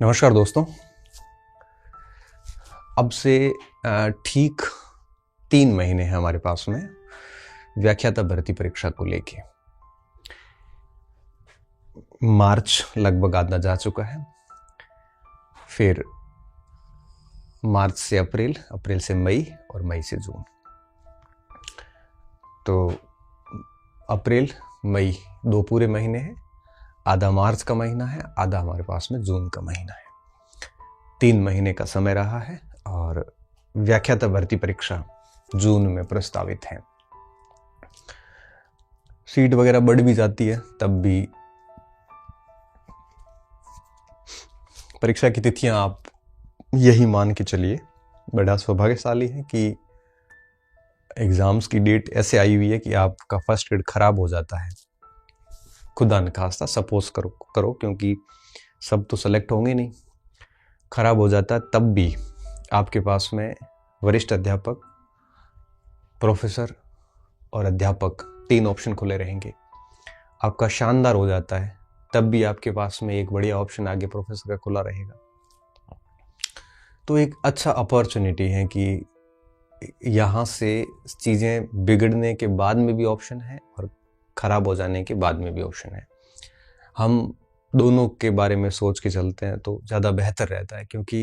नमस्कार दोस्तों। अब से ठीक 3 महीने हैं हमारे पास में व्याख्याता भर्ती परीक्षा को लेके। मार्च लगभग आधा जा चुका है, फिर मार्च से अप्रैल, अप्रैल से मई और मई से जून। तो अप्रैल मई 2 पूरे महीने हैं, आधा मार्च का महीना है, आधा हमारे पास में जून का महीना है। 3 महीने का समय रहा है और व्याख्याता भर्ती परीक्षा जून में प्रस्तावित है। सीट वगैरह बढ़ भी जाती है, तब भी परीक्षा की तिथियां आप यही मान के चलिए, बड़ा सौभाग्यशाली है कि एग्जाम्स की डेट ऐसे आई हुई है कि आपका फर्स्ट ग्रेड खराब हो जाता है। खुदा न खास्ता सपोज करो क्योंकि सब तो सेलेक्ट होंगे नहीं, खराब हो जाता है, तब भी आपके पास में वरिष्ठ अध्यापक, प्रोफेसर और अध्यापक 3 ऑप्शन खुले रहेंगे। आपका शानदार हो जाता है, तब भी आपके पास में एक बढ़िया ऑप्शन आगे प्रोफेसर का खुला रहेगा। तो एक अच्छा अपॉर्चुनिटी है कि यहाँ से चीज़ें बिगड़ने के बाद में भी ऑप्शन है और ख़राब हो जाने के बाद में भी ऑप्शन है। हम दोनों के बारे में सोच के चलते हैं तो ज़्यादा बेहतर रहता है, क्योंकि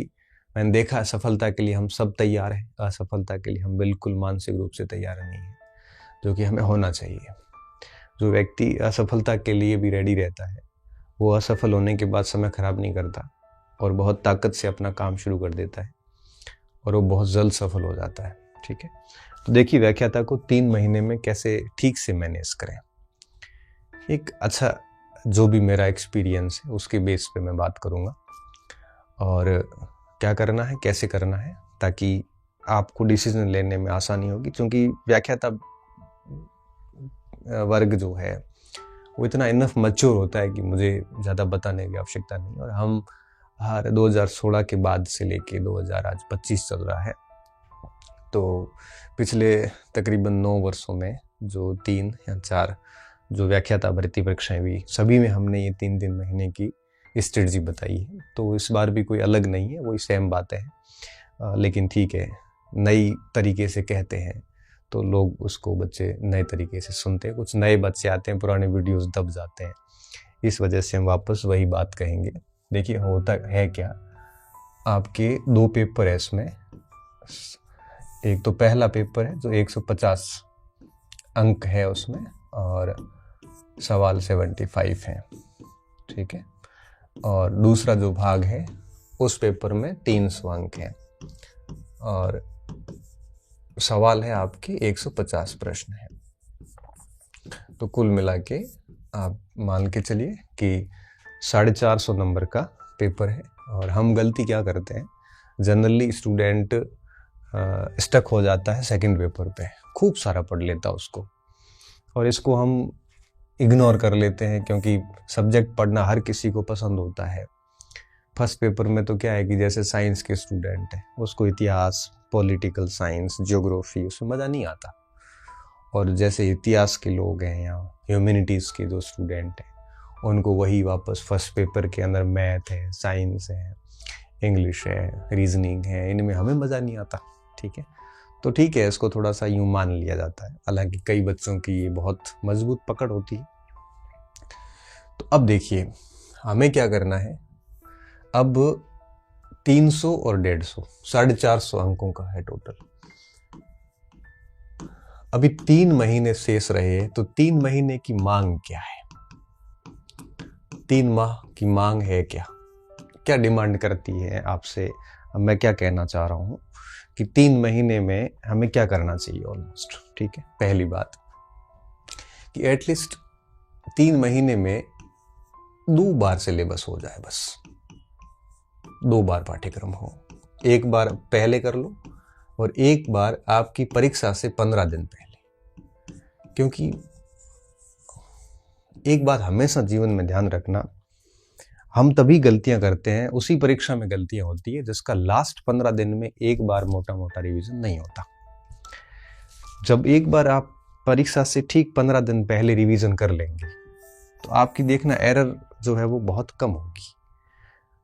मैंने देखा है सफलता के लिए हम सब तैयार हैं, असफलता के लिए हम बिल्कुल मानसिक रूप से तैयार नहीं हैं, जो कि हमें होना चाहिए। जो व्यक्ति असफलता के लिए भी रेडी रहता है, वो असफल होने के बाद समय खराब नहीं करता और बहुत ताकत से अपना काम शुरू कर देता है और वो बहुत जल्द सफल हो जाता है। ठीक है, तो देखिए व्याख्याता को 3 महीने में कैसे ठीक से मैनेज करें। एक अच्छा जो भी मेरा एक्सपीरियंस है उसके बेस पे मैं बात करूँगा और क्या करना है, कैसे करना है, ताकि आपको डिसीजन लेने में आसानी होगी। क्योंकि व्याख्याता वर्ग जो है वो इतना इनफ मैच्योर होता है कि मुझे ज़्यादा बताने की आवश्यकता नहीं। और हम हर 2016 के बाद से लेके 2025 चल रहा है, तो पिछले तकरीबन 9 वर्षों में जो 3 या 4 जो व्याख्याता भर्ती परीक्षाएं हुई, सभी में हमने ये 3-3 महीने की स्ट्रेटजी बताई है। तो इस बार भी कोई अलग नहीं है, वही सेम बातें हैं, लेकिन ठीक है, नई तरीके से कहते हैं तो लोग उसको बच्चे नए तरीके से सुनते हैं। कुछ नए बच्चे आते हैं, पुराने वीडियोस दब जाते हैं, इस वजह से हम वापस वही बात कहेंगे। देखिए होता है क्या, आपके 2 पेपर है इसमें। एक तो पहला पेपर है जो 150 अंक है उसमें और सवाल 75 हैं, ठीक है। और दूसरा जो भाग है उस पेपर में 300 अंक हैं और सवाल है आपके 150 प्रश्न हैं। तो कुल मिला के आप मान के चलिए कि 450 नंबर का पेपर है। और हम गलती क्या करते हैं, जनरली स्टूडेंट स्टक हो जाता है सेकंड पेपर पे, खूब सारा पढ़ लेता उसको, और इसको हम इग्नोर कर लेते हैं क्योंकि सब्जेक्ट पढ़ना हर किसी को पसंद होता है। फर्स्ट पेपर में तो क्या है कि जैसे साइंस के स्टूडेंट हैं, उसको इतिहास, पॉलिटिकल साइंस, ज्योग्राफी, उसमें मज़ा नहीं आता। और जैसे इतिहास के लोग हैं या ह्यूमैनिटीज़ के जो स्टूडेंट हैं, उनको वही वापस फर्स्ट पेपर के अंदर मैथ है, साइंस है, इंग्लिश है, रीजनिंग है, इनमें हमें मज़ा नहीं आता। ठीक है, तो ठीक है, इसको थोड़ा सा यूँ मान लिया जाता है, हालांकि कई बच्चों की ये बहुत मजबूत पकड़ होती है। तो अब देखिए हमें क्या करना है। अब 300 और 150, 450 अंकों का है टोटल। अभी 3 महीने शेष रहे, तो 3 महीने की मांग क्या है, 3 माह की मांग है क्या, क्या डिमांड करती है आपसे। अब मैं क्या कहना चाह रहा हूँ कि 3 महीने में हमें क्या करना चाहिए ऑलमोस्ट। ठीक है, पहली बात कि एटलीस्ट 3 महीने में 2 बार सिलेबस हो जाए, बस 2 बार पाठ्यक्रम हो। एक बार पहले कर लो और एक बार आपकी परीक्षा से 15 दिन पहले। क्योंकि एक बात हमेशा जीवन में ध्यान रखना, हम तभी गलतियां करते हैं, उसी परीक्षा में गलतियां होती है जिसका लास्ट 15 दिन में एक बार मोटा मोटा रिवीजन नहीं होता। जब एक बार आप परीक्षा से ठीक 15 दिन पहले रिवीजन कर लेंगे तो आपकी देखना एरर जो है वो बहुत कम होगी।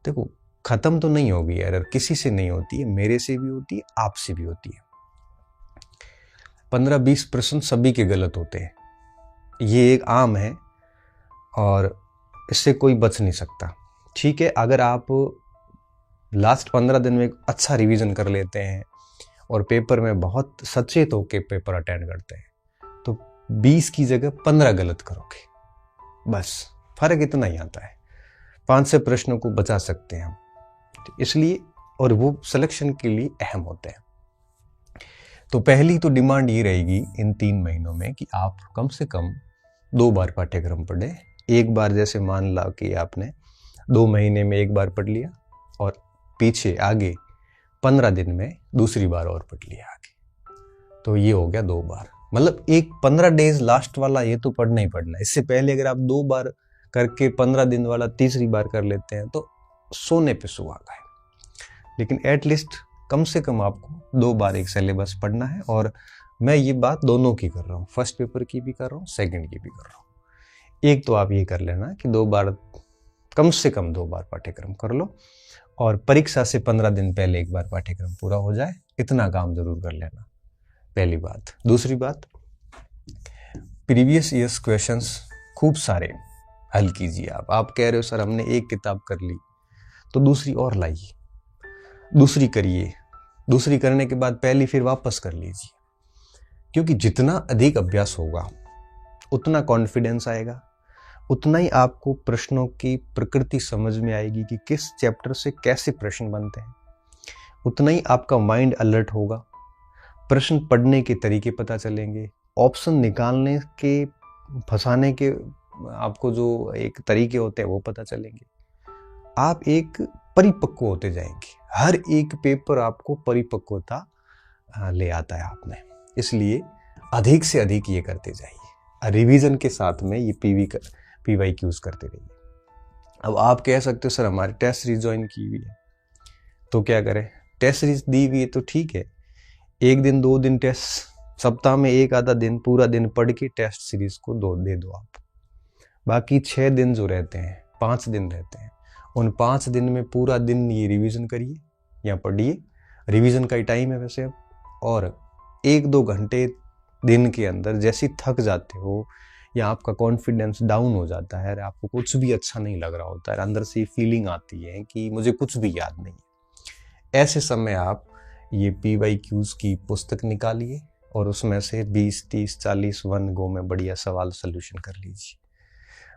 देखो खत्म तो नहीं होगी एरर, किसी से नहीं होती है, मेरे से भी होती है, आपसे भी होती है। 15-20% सभी के गलत होते हैं, ये एक आम है और इससे कोई बच नहीं सकता। ठीक है, अगर आप लास्ट 15 दिन में अच्छा रिवीजन कर लेते हैं और पेपर में बहुत सचेत होकर पेपर अटेंड करते हैं तो 20 की जगह 15 गलत करोगे, बस फर्क इतना ही आता है। 5 से प्रश्नों को बचा सकते हैं हम, इसलिए, और वो सिलेक्शन के लिए अहम होते हैं। तो पहली तो डिमांड ये रहेगी इन 3 महीनों में कि आप कम से कम 2 बार पाठ्यक्रम पढ़ें। एक बार जैसे मान ला कि आपने 2 महीने में 1 बार पढ़ लिया और पीछे आगे 15 दिन में दूसरी बार और पढ़ लिया आगे, तो ये हो गया 2 बार। मतलब एक 15 डेज लास्ट वाला ये तो पढ़ना ही पढ़ना। इससे पहले अगर आप 2 बार करके 15 दिन वाला तीसरी बार कर लेते हैं तो सोने पे सुहागा है। लेकिन एटलीस्ट कम से कम आपको 2 बार एक सिलेबस पढ़ना है। और मैं ये बात दोनों की कर रहा हूँ, फर्स्ट पेपर की भी कर रहा हूँ, सेकंड की भी कर रहा हूँ। एक तो आप ये कर लेना कि 2 बार, कम से कम 2 बार पाठ्यक्रम कर लो और परीक्षा से 15 दिन पहले 1 बार पाठ्यक्रम पूरा हो जाए, इतना काम जरूर कर लेना, पहली बात। दूसरी बात, प्रीवियस ईयर्स क्वेश्चंस खूब सारे हल कीजिए। आप कह रहे हो सर हमने एक किताब कर ली, तो दूसरी और लाइए, दूसरी करिए, दूसरी करने के बाद पहली फिर वापस कर लीजिए। क्योंकि जितना अधिक अभ्यास होगा उतना कॉन्फिडेंस आएगा, उतना ही आपको प्रश्नों की प्रकृति समझ में आएगी कि किस चैप्टर से कैसे प्रश्न बनते हैं, उतना ही आपका माइंड अलर्ट होगा, प्रश्न पढ़ने के तरीके पता चलेंगे, ऑप्शन निकालने के, फंसाने के आपको जो एक तरीके होते हैं वो पता चलेंगे। आप एक परिपक्व होते जाएंगे, हर एक पेपर आपको परिपक्वता ले आता है आप में। इसलिए अधिक से अधिक ये करते जाइए, रिवीजन के साथ में ये PYQs करते रहिए। अब आप कह सकते हो सर हमारी टेस्ट सीरीज ज्वाइन की हुई है, तो क्या करें? टेस्ट सीरीज दी हुई है तो ठीक है, 1 दिन 2 दिन टेस्ट, सप्ताह में 1 आधा दिन पूरा दिन पढ़ के टेस्ट सीरीज को दे दो आप। बाकी 6 दिन जो रहते हैं, 5 दिन रहते हैं, उन 5 दिन में पूरा दिन ये रिवीजन करिए या पढ़िए, रिवीजन का ही टाइम है वैसे अब। और 1-2 घंटे दिन के अंदर जैसे थक जाते हो या आपका कॉन्फिडेंस डाउन हो जाता है, आपको कुछ भी अच्छा नहीं लग रहा होता है, अंदर से फीलिंग आती है कि मुझे कुछ भी याद नहीं है, ऐसे समय आप ये PYQs की पुस्तक निकालिए और उसमें से 20, 30, 40 1 गो में बढ़िया सवाल सोल्यूशन कर लीजिए।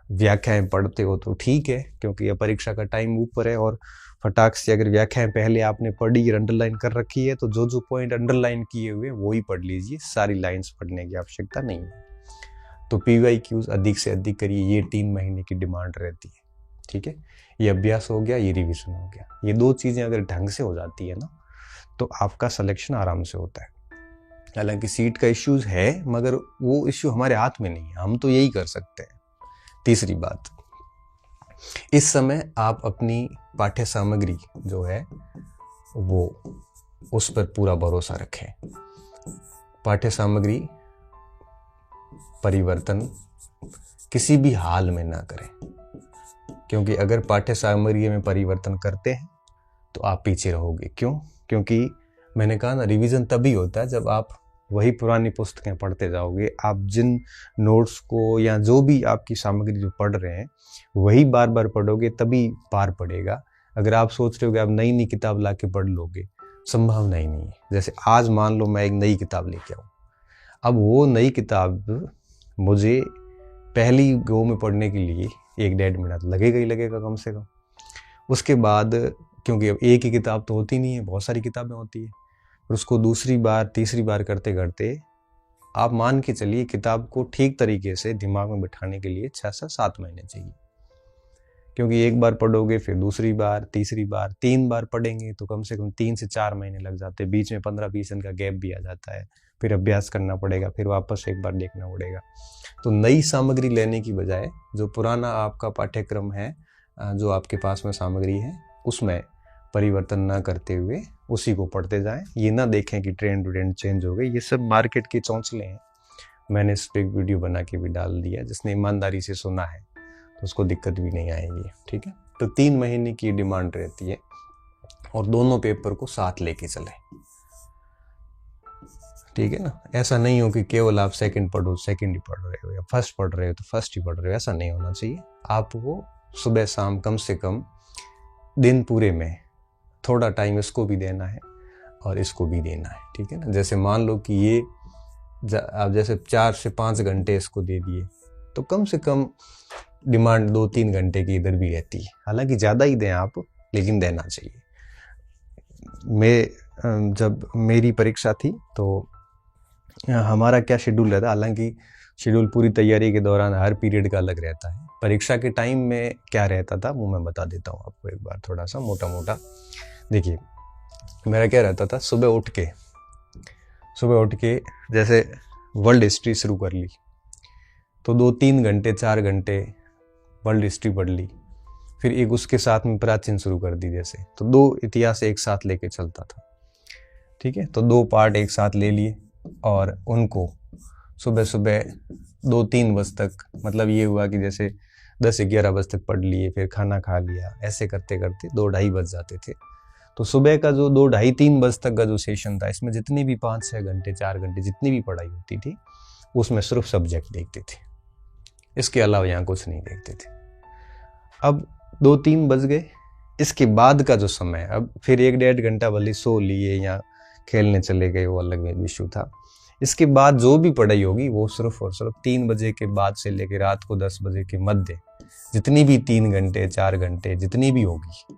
व्याख्याएं पढ़ते हो तो ठीक है, क्योंकि यह परीक्षा का टाइम ऊपर है, और फटाक से अगर व्याख्याएं पहले आपने पढ़ी, अंडरलाइन कर रखी है, तो जो पॉइंट अंडरलाइन किए हुए वो ही पढ़ लीजिए, सारी लाइंस पढ़ने की आवश्यकता नहीं है। तो PYQs अधिक से अधिक करिए, ये 3 महीने की डिमांड रहती है। ठीक है, ये अभ्यास हो गया, ये रिविजन हो गया, ये 2 चीजें अगर ढंग से हो जाती है ना तो आपका सिलेक्शन आराम से होता है। हालांकि सीट का इश्यूज है, मगर वो इश्यू हमारे हाथ में नहीं है, हम तो यही कर सकते हैं। तीसरी बात, इस समय आप अपनी पाठ्य सामग्री जो है वो उस पर पूरा भरोसा रखें। पाठ्य सामग्री परिवर्तन किसी भी हाल में ना करें, क्योंकि अगर पाठ्य सामग्री में परिवर्तन करते हैं तो आप पीछे रहोगे। क्यों? क्योंकि मैंने कहा ना, रिवीजन तभी होता है जब आप वही पुरानी पुस्तकें पढ़ते जाओगे। आप जिन नोट्स को या जो भी आपकी सामग्री जो पढ़ रहे हैं वही बार बार पढ़ोगे, तभी पार पड़ेगा। अगर आप सोच रहे हो कि आप नई नई किताब ला के पढ़ लोगे, संभावना ही नहीं है। जैसे आज मान लो मैं एक नई किताब लेके आऊँ, अब वो नई किताब मुझे पहली गो में पढ़ने के लिए 1-1.5 मिनट लगेगा ही लगेगा कम से कम। उसके बाद, क्योंकि अब एक ही किताब तो होती नहीं है, बहुत सारी किताबें होती है, और उसको दूसरी बार तीसरी बार करते करते आप मान के चलिए किताब को ठीक तरीके से दिमाग में बिठाने के लिए 6 से 7 महीने चाहिए। क्योंकि एक बार पढ़ोगे, फिर दूसरी बार, तीसरी बार, 3 बार पढ़ेंगे तो कम से कम 3 से 4 महीने लग जाते हैं। बीच में 15-20 दिन का गैप भी आ जाता है, फिर अभ्यास करना पड़ेगा, फिर वापस एक बार देखना पड़ेगा। तो नई सामग्री लेने की बजाय जो पुराना आपका पाठ्यक्रम है, जो आपके पास में सामग्री है, उसमें परिवर्तन ना करते हुए उसी को पढ़ते जाएं। ये ना देखें कि ट्रेंड चेंज हो गई, ये सब मार्केट के चौंचले हैं। मैंने इस पर एक वीडियो बना के भी डाल दिया, जिसने ईमानदारी से सुना है तो उसको दिक्कत भी नहीं आएगी। ठीक है, तो 3 महीने की डिमांड रहती है और दोनों पेपर को साथ लेके चले, ठीक है ना। ऐसा नहीं हो कि केवल आप सेकंड पढ़ो, सेकंड ही पढ़ रहे हो, या फर्स्ट पढ़ रहे हो तो फर्स्ट ही पढ़ रहे हो, ऐसा नहीं होना चाहिए। आपको सुबह शाम कम से कम दिन पूरे में थोड़ा टाइम इसको भी देना है और इसको भी देना है, ठीक है ना। जैसे मान लो कि ये आप जैसे 4 से 5 घंटे इसको दे दिए, तो कम से कम डिमांड 2-3 घंटे की इधर भी रहती है। हालांकि ज़्यादा ही दें आप, लेकिन देना चाहिए। जब मेरी परीक्षा थी तो हमारा क्या शेड्यूल रहता, हालांकि शेड्यूल पूरी तैयारी के दौरान हर पीरियड का अलग रहता है। परीक्षा के टाइम में क्या रहता था वो मैं बता देता हूँ आपको एक बार, थोड़ा सा मोटा मोटा। देखिए मेरा क्या रहता था, सुबह उठ के जैसे वर्ल्ड हिस्ट्री शुरू कर ली, तो 2-3 घंटे 4 घंटे वर्ल्ड हिस्ट्री पढ़ ली। फिर एक उसके साथ में प्राचीन शुरू कर दी, जैसे तो 2 इतिहास एक साथ लेके चलता था, ठीक है। तो 2 पार्ट एक साथ ले लिए और उनको सुबह 2-3 बजे तक, मतलब ये हुआ कि जैसे 10-11 बजे तक पढ़ लिए, फिर खाना खा लिया, ऐसे करते करते 2-2:30 बज जाते थे। तो सुबह का जो 2-2:30-3 बजे तक का जो सेशन था, इसमें जितनी भी 5-6 घंटे 4 घंटे जितनी भी पढ़ाई होती थी, उसमें सिर्फ सब्जेक्ट देखते थे, इसके अलावा यहाँ कुछ नहीं देखते थे। अब 2-3 बज गए, इसके बाद का जो समय, अब फिर 1-1.5 घंटा भले सो लिए या खेलने चले गए, वो अलग इशू था। इसके बाद जो भी पढ़ाई होगी वो सिर्फ और सिर्फ 3 बजे के बाद से लेकर रात को 10 बजे के मध्य, जितनी भी 3 घंटे 4 घंटे जितनी भी होगी,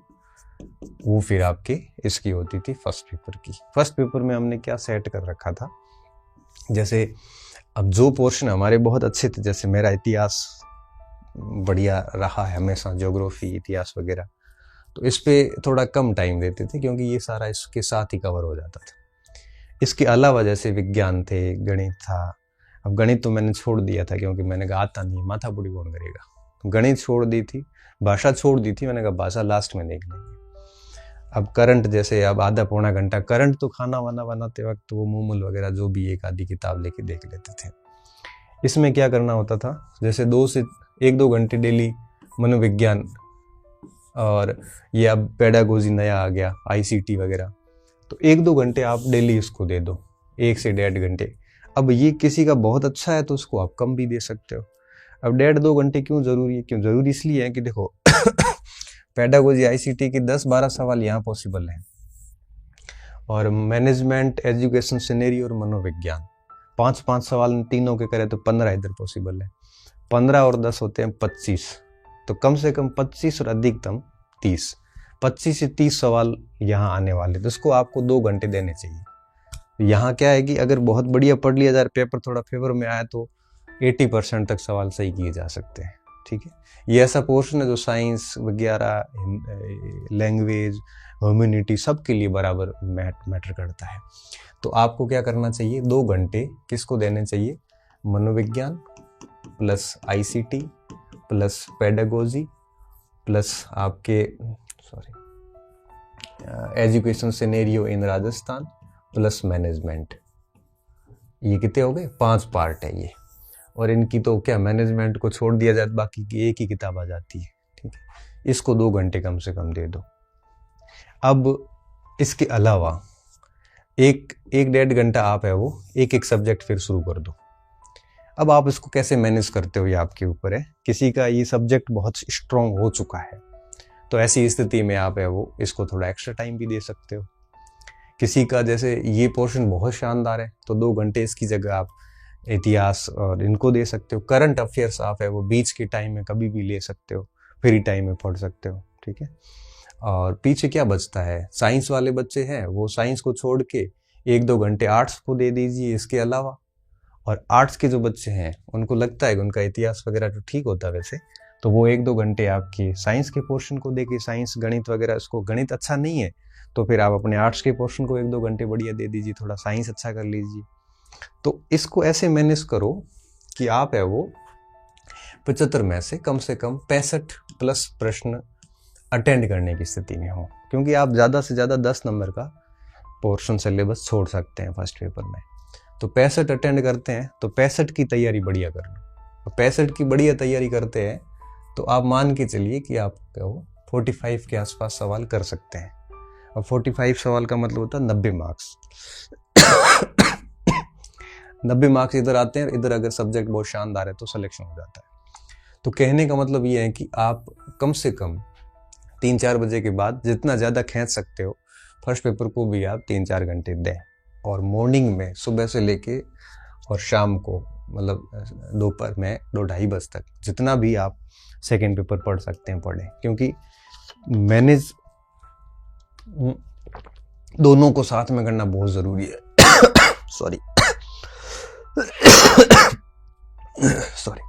वो फिर आपके इसकी होती थी फर्स्ट पेपर की। फर्स्ट पेपर में हमने क्या सेट कर रखा था, जैसे अब जो पोर्शन हमारे बहुत अच्छे थे, जैसे मेरा इतिहास बढ़िया रहा है हमेशा, ज्योग्राफी इतिहास वगैरह, तो इस पे थोड़ा कम टाइम देते थे क्योंकि ये सारा इसके साथ ही कवर हो जाता था। इसके अलावा जैसे विज्ञान थे, गणित था। अब गणित तो मैंने छोड़ दिया था क्योंकि मैंने कहा आता नहीं, माथा बुड़ी कौन करेगा। गणित छोड़ दी थी, भाषा छोड़ दी थी, मैंने कहा भाषा लास्ट में देख लेंगे। अब करंट, जैसे अब आधा पौना घंटा करंट, तो खाना वाना बनाते वक्त तो वो मूमल वगैरह जो भी एक आधी किताब लेके देख लेते थे। इसमें क्या करना होता था, जैसे 2 से 1-2 घंटे डेली मनोविज्ञान, और ये अब पेडागोजी नया आ गया, ICT वगैरह, तो 1-2 घंटे आप डेली इसको दे दो, 1 से 1.5 घंटे। अब ये किसी का बहुत अच्छा है तो उसको आप कम भी दे सकते हो। अब 1.5-2 घंटे क्यों जरूरी है, क्यों जरूरी इसलिए है कि देखो पेडागोजी ICT के 10-12 सवाल यहाँ पॉसिबल हैं, और मैनेजमेंट, एजुकेशन, सिनेरियो और मनोविज्ञान 5-5 सवाल तीनों के करें तो 15 इधर पॉसिबल है। 15 और 10 होते हैं 25, तो कम से कम 25 और अधिकतम 30, 25 से 30 सवाल यहाँ आने वाले, तो इसको आपको 2 घंटे देने चाहिए। यहाँ क्या है कि अगर बहुत बढ़िया पढ़ लिया जाए, पेपर थोड़ा फेवर में आया, तो 80% तक सवाल सही किए जा सकते हैं, ठीक है। ये ऐसा पोर्शन है जो साइंस वगैरह, लैंग्वेज, ह्यूमैनिटी सबके लिए बराबर मैटर करता है। तो आपको क्या करना चाहिए, 2 घंटे किसको देने चाहिए, मनोविज्ञान plus ICT plus pedagogy plus आपके education scenario in Rajasthan plus management. ये कितने हो गए, 5 पार्ट है ये। और इनकी तो क्या, मैनेजमेंट को छोड़ दिया जाए बाकी की एक ही किताब आ जाती है, ठीक है। इसको 2 घंटे कम से कम दे दो। अब इसके अलावा 1-1.5 घंटा आप है वो एक सब्जेक्ट फिर शुरू कर दो। अब आप इसको कैसे मैनेज करते हो ये आपके ऊपर है। किसी का ये सब्जेक्ट बहुत स्ट्रॉन्ग हो चुका है, तो ऐसी स्थिति में आप है वो इसको थोड़ा एक्स्ट्रा टाइम भी दे सकते हो। किसी का जैसे ये पोर्शन बहुत शानदार है, तो 2 घंटे इसकी जगह आप इतिहास और इनको दे सकते हो। करंट अफेयर्स आप है वो बीच के टाइम में कभी भी ले सकते हो, फ्री टाइम में पढ़ सकते हो, ठीक है। और पीछे क्या बचता है, साइंस वाले बच्चे हैं वो साइंस को छोड़ के 1-2 घंटे आर्ट्स को दे दीजिए इसके अलावा। और आर्ट्स के जो बच्चे हैं उनको लगता है कि उनका इतिहास वगैरह तो ठीक होता है वैसे, तो वो 1-2 घंटे आपकी साइंस के पोर्शन को देके, साइंस गणित वगैरह, उसको गणित अच्छा नहीं है तो फिर आप अपने आर्ट्स के पोर्शन को 1-2 घंटे बढ़िया दे दीजिए, थोड़ा साइंस अच्छा कर लीजिए। तो इसको ऐसे मैनेज करो कि आप है वो 75 में से कम 65+ प्रश्न अटेंड करने की स्थिति में हो, क्योंकि आप ज़्यादा से ज़्यादा 10 नंबर का पोर्शन सिलेबस छोड़ सकते हैं फर्स्ट पेपर में। तो 65 अटेंड करते हैं तो 65 की तैयारी बढ़िया कर लो। 65 की बढ़िया तैयारी करते हैं तो आप मान के चलिए कि आप 45 के आसपास सवाल कर सकते हैं। अब 45 सवाल का मतलब होता है 90 मार्क्स। 90 मार्क्स इधर आते हैं, इधर अगर सब्जेक्ट बहुत शानदार है तो सिलेक्शन हो जाता है। तो कहने का मतलब ये है कि आप कम से कम 3-4 बजे के बाद जितना ज़्यादा खींच सकते हो फर्स्ट पेपर को भी आप 3-4 घंटे दें, और मॉर्निंग में सुबह से लेके और शाम को मतलब दोपहर में 2-2:30 बजे तक जितना भी आप सेकेंड पेपर पढ़ सकते हैं पढ़ें, क्योंकि मैनेज दोनों को साथ में करना बहुत ज़रूरी है। Sorry sorry.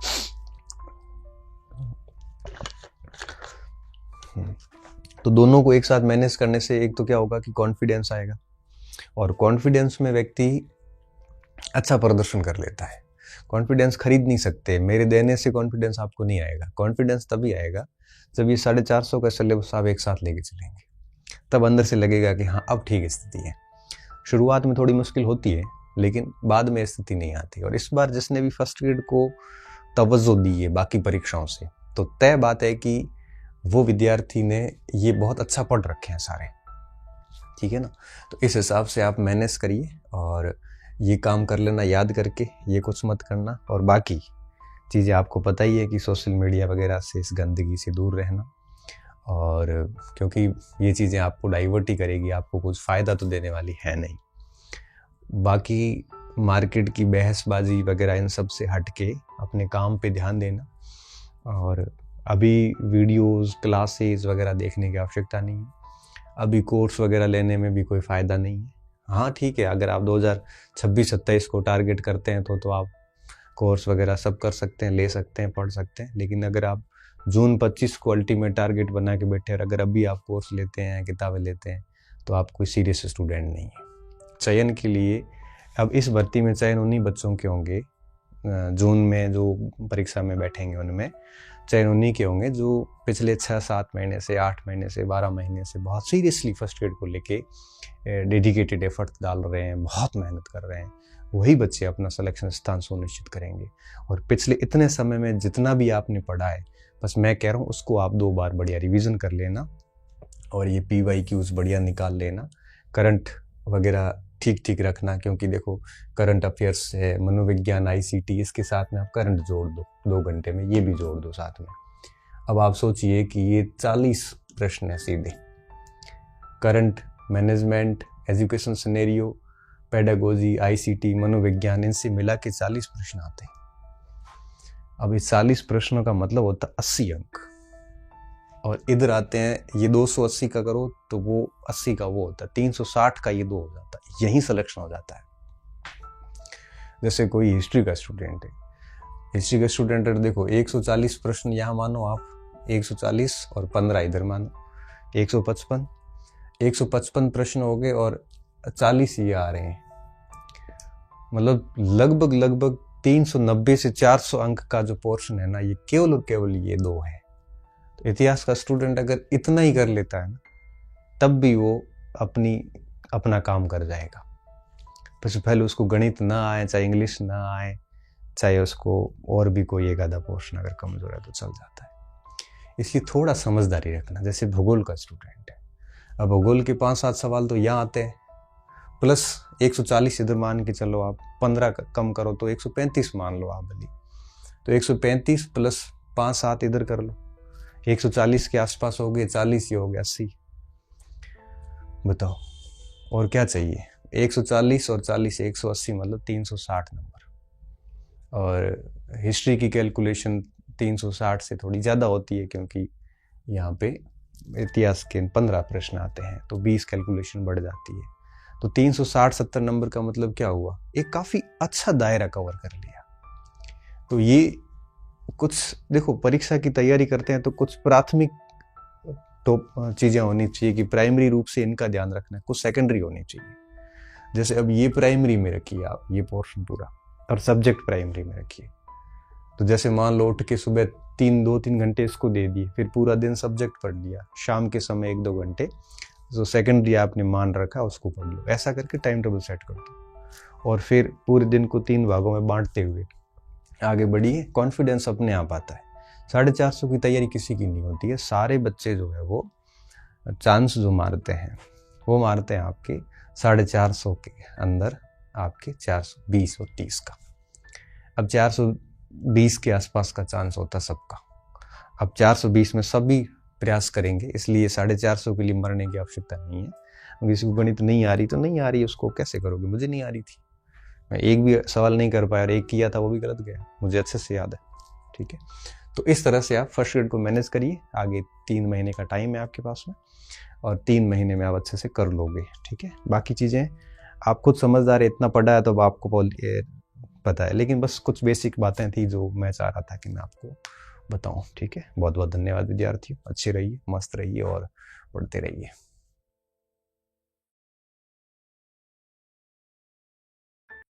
तो दोनों को एक साथ मैनेज करने से एक तो क्या होगा कि कॉन्फिडेंस आएगा, और कॉन्फिडेंस में व्यक्ति अच्छा प्रदर्शन कर लेता है। कॉन्फिडेंस खरीद नहीं सकते, मेरे देने से कॉन्फिडेंस आपको नहीं आएगा। कॉन्फिडेंस तभी आएगा जब ये 450 का सिलेबस आप एक साथ लेके चलेंगे, तब अंदर से लगेगा कि हाँ अब ठीक स्थिति है। शुरुआत में थोड़ी मुश्किल होती है, लेकिन बाद में स्थिति नहीं आती। और इस बार जिसने भी फर्स्ट ग्रेड को तवज्जो दी है बाकी परीक्षाओं से, तो तय बात है कि वो विद्यार्थी ने ये बहुत अच्छा पढ़ रखे हैं सारे, ठीक है ना। तो इस हिसाब से आप मैनेज करिए और ये काम कर लेना याद करके, ये कुछ मत करना। और बाकी चीज़ें आपको पता ही है कि सोशल मीडिया वगैरह से, इस गंदगी से दूर रहना, और क्योंकि ये चीज़ें आपको डाइवर्ट ही करेगी, आपको कुछ फ़ायदा तो देने वाली है नहीं। बाकी मार्केट की बहसबाजी वगैरह इन सब से हट के अपने काम पे ध्यान देना, और अभी वीडियोस क्लासेस वगैरह देखने की आवश्यकता नहीं है। अभी कोर्स वगैरह लेने में भी कोई फ़ायदा नहीं है। हाँ ठीक है, अगर आप 2026-27 को टारगेट करते हैं तो आप कोर्स वगैरह सब कर सकते हैं, ले सकते हैं, पढ़ सकते हैं। लेकिन अगर आप जून 25 को अल्टीमेट टारगेट बना के बैठे और अगर अभी आप कोर्स लेते हैं, किताबें लेते हैं, तो आप कोई सीरियस स्टूडेंट नहीं है। चयन के लिए अब इस भर्ती में चयन उन्हीं बच्चों के होंगे, जून में जो परीक्षा में बैठेंगे उनमें चयन उन्हीं के होंगे जो पिछले 6-7 महीने से, 8 महीने से, 12 महीने से बहुत सीरियसली फर्स्ट ग्रेड को लेके डेडिकेटेड एफर्ट डाल रहे हैं, बहुत मेहनत कर रहे हैं। वही बच्चे अपना सिलेक्शन स्थान सुनिश्चित करेंगे। और पिछले इतने समय में जितना भी आपने पढ़ा है, बस मैं कह रहा हूँ उसको आप 2 बार बढ़िया रिवीजन कर लेना, और ये PYQs बढ़िया निकाल लेना, करंट वगैरह ठीक रखना, क्योंकि देखो करंट अफेयर्स है, मनोविज्ञान, ICT, इसके साथ में आप करंट जोड़ दो 2 घंटे में, ये भी जोड़ दो साथ में। अब आप सोचिए कि ये 40 प्रश्न है सीधे, current, management, education scenario, pedagogy, ICT, मनोविज्ञान, इनसे मिला के 40 प्रश्न आते हैं। अब इस 40 प्रश्नों का मतलब होता है 80 अंक, और इधर आते हैं ये 280 का करो तो वो 80 का वो होता है, 360 का ये 2 हो जाता है, यही सिलेक्शन हो जाता है। जैसे कोई हिस्ट्री का स्टूडेंट है, हिस्ट्री का स्टूडेंट है, देखो 140 प्रश्न यहाँ मानो आप, 140 और 15 इधर मानो, 155 प्रश्न हो गए और 40 ये आ रहे हैं, मतलब लगभग 390 से 400 अंक का जो पोर्शन है ना, ये केवल और केवल ये 2 है। तो इतिहास का स्टूडेंट अगर इतना ही कर लेता है ना, तब भी वो अपना काम कर जाएगा। बस पहले उसको गणित ना आए, चाहे इंग्लिश ना आए, चाहे उसको और भी कोई एक आधा पोर्शन अगर कमजोर है तो चल जाता है। इसलिए थोड़ा समझदारी रखना। जैसे भूगोल का स्टूडेंट है, अब भूगोल के 5-7 सवाल तो यहाँ आते हैं, प्लस 140 इधर मान के चलो, आप 15 कम करो तो 135 मान लो आप भली, तो 135 प्लस 5-7 इधर कर लो, 140 के आसपास हो गए, 40 ये हो गया 80। बताओ और क्या चाहिए? 140 और 40 180 मतलब 360 नंबर। और हिस्ट्री की कैलकुलेशन 360 से थोड़ी ज़्यादा होती है, क्योंकि यहाँ पे इतिहास के 15 प्रश्न आते हैं, तो 20 कैलकुलेशन बढ़ जाती है। तो 360-70 नंबर का मतलब क्या हुआ? एक काफ़ी अच्छा दायरा कवर कर लिया। तो ये कुछ देखो, परीक्षा की तैयारी करते हैं तो कुछ प्राथमिक टॉप चीज़ें होनी चाहिए कि प्राइमरी रूप से इनका ध्यान रखना है, कुछ सेकेंडरी होनी चाहिए। जैसे अब ये प्राइमरी में रखिए आप, ये पोर्शन पूरा, और सब्जेक्ट प्राइमरी में रखिए। तो जैसे मान लो उठ के सुबह 2-3 घंटे इसको दे दिए, फिर पूरा दिन सब्जेक्ट पढ़ लिया, शाम के समय 1-2 घंटे जो सेकेंडरी आपने मान रखा उसको पढ़ लो। ऐसा करके टाइम टेबल सेट कर दो, और फिर पूरे दिन को 3 भागों में बांटते हुए आगे बढ़िए। कॉन्फिडेंस अपने आप आता है। 450 की तैयारी किसी की नहीं होती है। सारे बच्चे जो है वो चांस जो मारते हैं वो मारते हैं आपके 450 के अंदर आपके 420 और 30 का। अब 420 के आसपास का चांस होता सबका। अब 420 में सभी प्रयास करेंगे, इसलिए 450 के लिए मरने की आवश्यकता नहीं है। किसी को गणित नहीं आ रही तो नहीं आ रही, उसको कैसे करोगे? मुझे नहीं आ रही थी, मैं एक भी सवाल नहीं कर पाया और एक किया था वो भी गलत गया, मुझे अच्छे से याद है। ठीक है, तो इस तरह से आप फर्स्ट ग्रेड को मैनेज करिए। आगे 3 महीने का टाइम है आपके पास में और 3 महीने में आप अच्छे से कर लोगे। ठीक है, बाकी चीज़ें आप खुद समझदार है, इतना पढ़ा है तो आपको पता है, लेकिन बस कुछ बेसिक बातें थी जो मैं चाह रहा था कि मैं आपको बताऊं। ठीक है, बहुत बहुत धन्यवाद विद्यार्थियों, अच्छे रहिए, मस्त रहिए और पढ़ते रहिए।